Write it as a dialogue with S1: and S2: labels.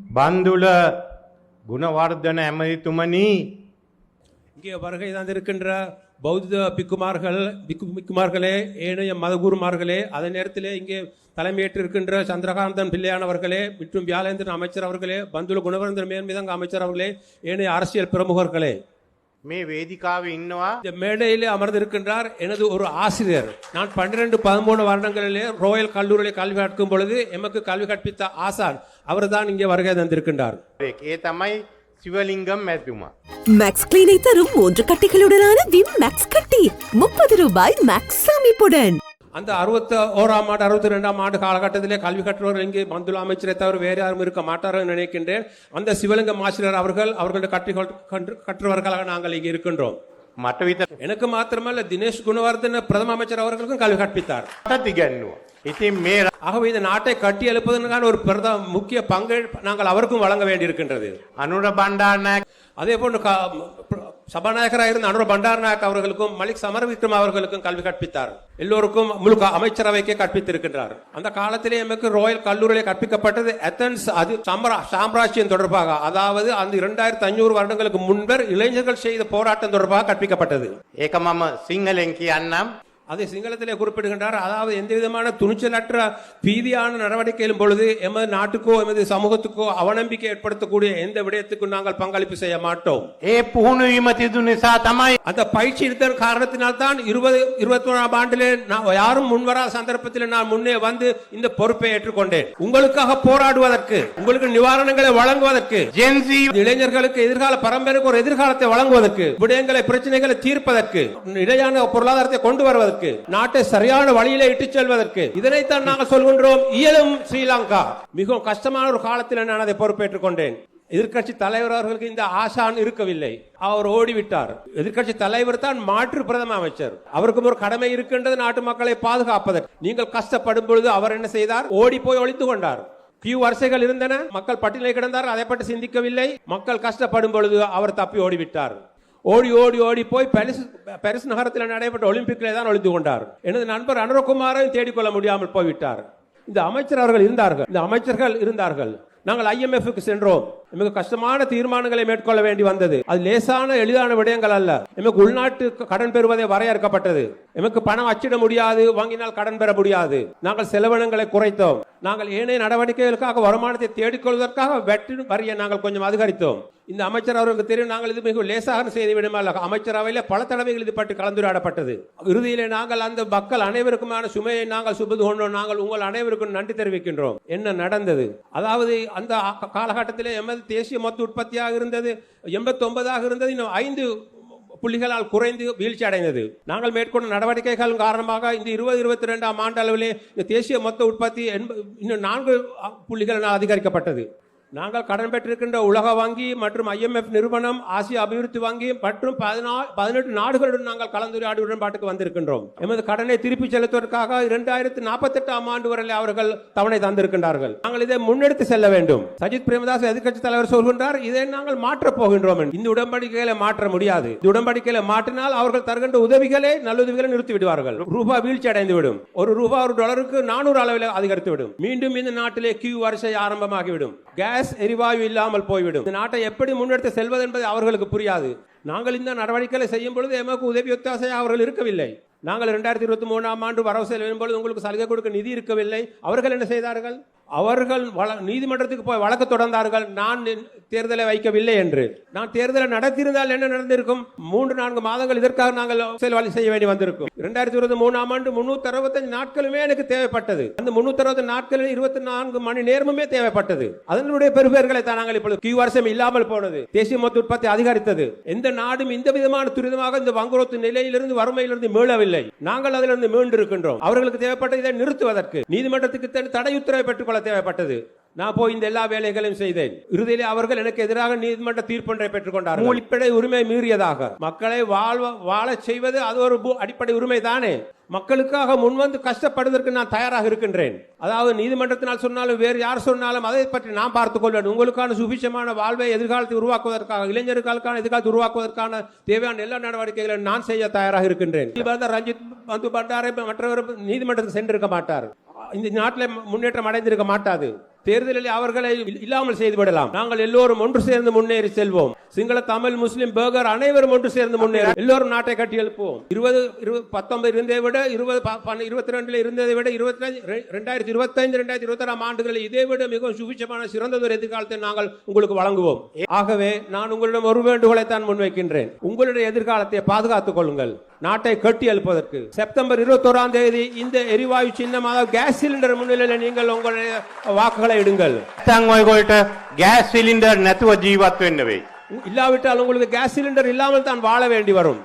S1: බන්දුල ගුණවර්ධන ඇමතිතුමනි
S2: இங்கே வருகை தந்திருக்கின்ற பௌத்த பிக்குமார்களே ஏனைய மதகுருமார்களே அதே நேரத்திலே இங்கே தலைமையேற்றிருக்கின்ற சந்திரகாந்தன் பிள்ளையானவர்களே மற்றும் வியாழேந்திரன் அமைச்சர் அவர்களே பந்துல குணவர்தன் மேன்மிதங்க அமைச்சர் அவர்களே ஏனைய அரசியல் பிரமுகர்களே
S1: මේ වේදිකාවේ ඉන්නවා
S2: இந்த மேடையிலே அமர்ந்திருக்கின்றார் எனது ஒரு ஆசிரியர். நான் 12-13 வருடங்களிலே ரோயல் கல்லூரியிலே கல்வி கற்கும் பொழுது எமக்கு கல்வி கற்பித்த ஆசான் அவர்தான் இங்கே வருகை தந்திருக்கின்றார்.
S1: ඒ තමයි சிவலிங்கம் மேத்துமா.
S3: மேக்ஸ் கிளீனை தரும் 3 கட்டிகளுடனான விம் மேக்ஸ் கட்டி ₹30 மேக்ஸ் சேமிப்புடன்.
S2: அந்த 61ஆம் ஆண்டு 62ஆம் ஆண்டு காலகட்டத்திலே கல்வி கற்றவர்கள் இங்கே பந்துல அமைச்சரை தவிர வேறு யாரும் இருக்க மாட்டார்கள் நினைக்கின்றேன். அந்த சிவலிங்கம் ஆசிரியர் அவர்களுடைய கற்றவர்களாக நாங்கள் இங்கே இருக்கின்றோம்.
S1: මට විතර
S2: எனக்கு மாத்திரமல்ல தினேஷ் குணவர்தன பிரதம அமைச்சர் அவர்களுக்கும் கல்வி கற்பித்தார்.
S1: ඉගන්නවා. ඉතින් මේ
S2: ஆகவே இந்த நாட்டை கட்டி எழுப்பதற்கான ஒரு முக்கிய பங்கை நாங்கள் அவருக்கும் வழங்க வேண்டியிருக்கின்றது.
S1: අනුර බණ්ඩාරනායක
S2: அதே போன்று சபாநாயகராக இருந்த அனுர பண்டாரநாயக் அவர்களுக்கும் மலிக் சமரவிக்ரம் அவர்களுக்கும் கல்வி கற்பித்தார். எல்லோருக்கும் முழு அமைச்சரவைக்கே கற்பித்திருக்கின்றார். அந்த காலத்திலே எமக்கு ரோயல் கல்லூரியிலே கற்பிக்கப்பட்டது ஏதென்ஸ் சாம்ராஜ்யம் தொடர்பாக, அதாவது அந்த 2500 வருடங்களுக்கு முன்பர் இளைஞர்கள் செய்த போராட்டம் தொடர்பாக கற்பிக்கப்பட்டது.
S1: ඒක මම සිංහලෙන් කියන්නම්.
S2: அதை சிங்களத்திலே குறிப்பிடுகின்றார். அதாவது எந்த விதமான துணிச்சலற்ற பீதியான நடவடிக்கையிலும் பொழுது எமது நாட்டுக்கோ எமது சமூகத்துக்கோ அவநம்பிக்கை ஏற்படுத்தக்கூடிய எந்த விடயத்துக்கும் நாங்கள் பங்களிப்பு செய்ய மாட்டோம்.
S1: ඒ පුහුණු වීම තිබුණු නිසා තමයි
S2: அந்த பயிற்சி இருந்த காரணத்தினால் தான் 2021ஆம் ஆண்டிலே யாரும் முன்வராத சந்தர்ப்பத்தில் நான் முன்னே வந்து இந்த பொறுப்பை ஏற்றுக்கொண்டேன். உங்களுக்காக போராடுவதற்கு, உங்களுக்கு நிவாரணங்களை வழங்குவதற்கு,
S1: ஜென்சி
S2: இளைஞர்களுக்கு எதிர்கால பரம்பரைக்கு ஒரு எதிர்காலத்தை வழங்குவதற்கு, விடயங்களை பிரச்சனைகளை தீர்ப்பதற்கு, நிலையான பொருளாதாரத்தை கொண்டு வருவதற்கு, நாட்டை சரியான வழியிலே இட்டுச் செல்வதற்கு, இதனைத்தான் நாங்கள் சொல்கின்றோம். இயலும் ஸ்ரீலங்கா. மிகவும் கஷ்டமான ஒரு காலத்தில் நான் அதை பொறுப்பேற்றுக் கொண்டேன். எதிர்கட்சி தலைவர் அவர்களுக்கு இந்த ஆசான் இருக்கவில்லை, அவர் ஓடிவிட்டார். எதிர்கட்சி தலைவர் தான் மாற்று பிரதம அமைச்சர். அவருக்கும் ஒரு கடமை இருக்கின்றது, நாட்டு மக்களை பாதுகாப்பதற்கு. நீங்கள் கஷ்டப்படும் பொழுது அவர் என்ன செய்தார்? ஓடி போய் ஒளிந்து கொண்டார். வரிசைகள் இருந்தன, மக்கள் பட்டியலை கிடந்தார், அதை பற்றி சிந்திக்கவில்லை. மக்கள் கஷ்டப்படும் பொழுது அவர் தப்பி ஓடிவிட்டார். ஓடி ஓடி ஓடி போய் பாரிஸ் நகரத்தில் நடைபெற்ற ஒலிம்பிக்கிலே தான் ஒளிந்து கொண்டார். எனது நண்பர் அனுரகுமாரையும் தேடிக்கொள்ள முடியாமல் போய்விட்டார். இந்த அமைச்சர்கள் இருந்தார்கள். நாங்கள் IMFக்கு சென்றோம். நமக்கு கஷ்டமான தீர்மானங்களை மேற்கொள்ள வேண்டி வந்தது. அது லேசான எளிதான விடயங்கள் அல்ல. நமக்கு உள்நாட்டு கடன் பெறுவதை வரையறுக்கப்பட்டது. நமக்கு பணம் அச்சிட முடியாது, வாங்கினால் கடன் பெற முடியாது. நாங்கள் செலவினங்களை குறைத்தோம். நாங்கள் ஏனைய நடவடிக்கைகளுக்காக வருமானத்தை தேடிக்கொள்வதற்காக வெட்டு வரியை நாங்கள் கொஞ்சம் அதிகரித்தோம். இந்த அமைச்சர் அவர்களுக்கு தெரியும், நாங்கள் இது மிக லேசாக செய்து விடமல்ல. அமைச்சரவையில் பல தடவைகள் இது பற்றி கலந்துரையாடப்பட்டது. இறுதியிலே நாங்கள் அந்த மக்கள் அனைவருக்குமான சுமையை நாங்கள் சுமந்து கொண்டோம். நாங்கள் உங்கள் அனைவருக்கும் நன்றி தெரிவிக்கின்றோம். என்ன நடந்தது? அதாவது அந்த காலகட்டத்திலே எமது தேசிய மொத்த உற்பத்தியாக இருந்தது 89 இருந்தது. இன்னும் 5 புள்ளிகளால் குறைந்து வீழ்ச்சி அடைந்தது. நாங்கள் மேற்கொண்ட நடவடிக்கைகள் காரணமாக இந்த 2022ஆம் ஆண்டு அளவிலே தேசிய மொத்த உற்பத்தி இன்னும் 4 புள்ளிகளால் அதிகரிக்கப்பட்டது. நாங்கள் கடன் பெற்றிருக்கின்ற உலக வங்கி மற்றும் IMF நிறுவனம், ஆசிய அபிவிருத்தி வங்கி மற்றும் 18 நாடுகளுடன் நாங்கள் கலந்துரையாடி உடன்பாட்டுக்கு வந்திருக்கின்றோம். எமது கடனை திருப்பி செலுத்துவதற்காக 2048ஆம் ஆண்டு வரை அவர்கள் தவணை தந்திருக்கின்றார்கள். நாங்கள் இதை முன்னெடுத்து செல்ல வேண்டும். சஜித் பிரேமதாஸ் எதிர்க்கட்சி தலைவர் சொல்கின்றார், இதை நாங்கள் மாற்றப் போகின்றோம். இந்த உடன்படிக்கைகளை மாற்ற முடியாது. இந்த உடன்படிக்கைகளை மாற்றினால் அவர்கள் தருகின்ற உதவிகளை நல்லுதவிகளை நிறுத்தி விடுவார்கள். ரூபாய் வீழ்ச்சி அடைந்துவிடும். $1 $400 அளவில் அதிகரித்துவிடும். மீண்டும் இந்த நாட்டிலே வரிசை ஆரம்பமாகிவிடும். கேஸ் எரிவாயு இல்லாமல் போய்விடும். இந்த நாட்டை எப்படி முன்னெடுத்து செல்வது என்பது அவர்களுக்கு புரியாது. நாங்கள் இந்த நடவடிக்கைகளை செய்யும் பொழுது எமக்கு உதவி ஒத்தாசையாக அவர்கள் இருக்கவில்லை. நாங்கள் 2023ஆம் ஆண்டு வரவு செலவின் பொழுது உங்களுக்கு சலுகை கொடுக்க நிதி இருக்கவில்லை. அவர்கள் என்ன செய்தார்கள்? அவர்கள் நீதிமன்றத்துக்கு போய் வழக்கு தொடர்ந்தார்கள், நான் தேர்தலை வைக்கவில்லை என்று. நான் தேர்தலை நடத்தியிருந்தால் என்ன நடந்திருக்கும்? 3-4 மாதங்கள் இதற்காக நாங்கள் செலவழி செய்ய வேண்டி வந்திருக்கும். 2023ஆம் ஆண்டு 365 நாட்களுமே எனக்கு தேவைப்பட்டது. அந்த 360 நாட்களில் 24 மணி நேரமுமே தேவைப்பட்டது. அதனுடைய பெறுபேறுகளை தான் நாங்கள் இப்பொழுது வருஷம் இல்லாமல் போனது. தேசிய மொத்த உற்பத்தி அதிகரித்தது. எந்த நாடும் இந்த விதமான துரிதமாக இந்த வங்குரோத்து நிலையிலிருந்து வறுமையிலிருந்து மீளவில்லை. நாங்கள் அதிலிருந்து மீண்டிருக்கின்றோம். அவர்களுக்கு தேவைப்பட்ட இதை நிறுத்துவதற்கு நீதிமன்றத்துக்கு தடை உத்தரவை பெற்றுக்கொள்ள தேவைப்பட்டது. நான் போய் இந்த எல்லா வேலைகளையும் செய்தேன். இறுதியிலே அவர்கள் எனக்கு எதிராக நீதிமன்ற தீர்ப்பொன்றை பெற்றுக் கொண்டார்கள். அடிப்படை உரிமை மீறியதாக. மக்களை வாழ செய்வது அது ஒரு அடிப்படை உரிமை தானே. மக்களுக்காக முன்வந்து கஷ்டப்படுவதற்கு நான் தயாராக இருக்கின்றேன். அதாவது நீதிமன்றத்தினால் சொன்னாலும் வேறு யார் சொன்னாலும் அதை பற்றி நான் பார்த்துக் கொள்வேன். உங்களுக்கான சுபிட்சமான வாழ்வை எதிர்காலத்தை உருவாக்குவதற்காக, இளைஞர்களுக்கான எதிர்காலத்தை உருவாக்குவதற்கான தேவையான எல்லா நடவடிக்கைகளையும் நான் செய்ய தயாராக இருக்கின்றேன். ரஞ்சித் பந்து பண்டாரை மற்றவர் நீதிமன்றத்தில் சென்றிருக்க மாட்டார். இந்த நாட்டில் முன்னேற்றம் அடைந்திருக்க மாட்டாது. தேர்தலில் அவர்களை இல்லாமல் செய்துவிடலாம். நாங்கள் எல்லோரும் ஒன்று சேர்ந்து முன்னேறி செல்வோம். சிங்கள, தமிழ், முஸ்லிம், பர்கர் அனைவரும் ஒன்று சேர்ந்து முன்னேறி எல்லோரும் நாட்டை கட்டி எழுப்புவோம். 19 இருந்ததை விட 22 இருந்ததை விட 2025 2026 ஆண்டுகளில் இதை விட மிகவும் சுபிட்சமான சிறந்ததொரு எதிர்காலத்தை நாங்கள் உங்களுக்கு வழங்குவோம். ஆகவே நான் உங்களிடம் ஒரு வேண்டுகோளை தான் முன்வைக்கின்றேன். உங்களுடைய எதிர்காலத்தை பாதுகாத்துக் கொள்ளுங்கள். நாட்டை கட்டி எழுப்பதற்கு செப்டம்பர் 21ஆம் தேதி இந்த எரிவாயு சின்னமாக கேஸ் சிலிண்டர் முன்னிலையில் நீங்கள் உங்களுடைய வாக்குகளை இடுங்கள்.
S1: නැත්නම් ඔයගොල්ලට ගෑස් සිලින්ඩර් නැතුව ජීවත් වෙන්න වෙයි.
S2: இல்லாவிட்டால் உங்களுக்கு கேஸ் சிலிண்டர் இல்லாமல் தான் வாழ வேண்டி வரும்.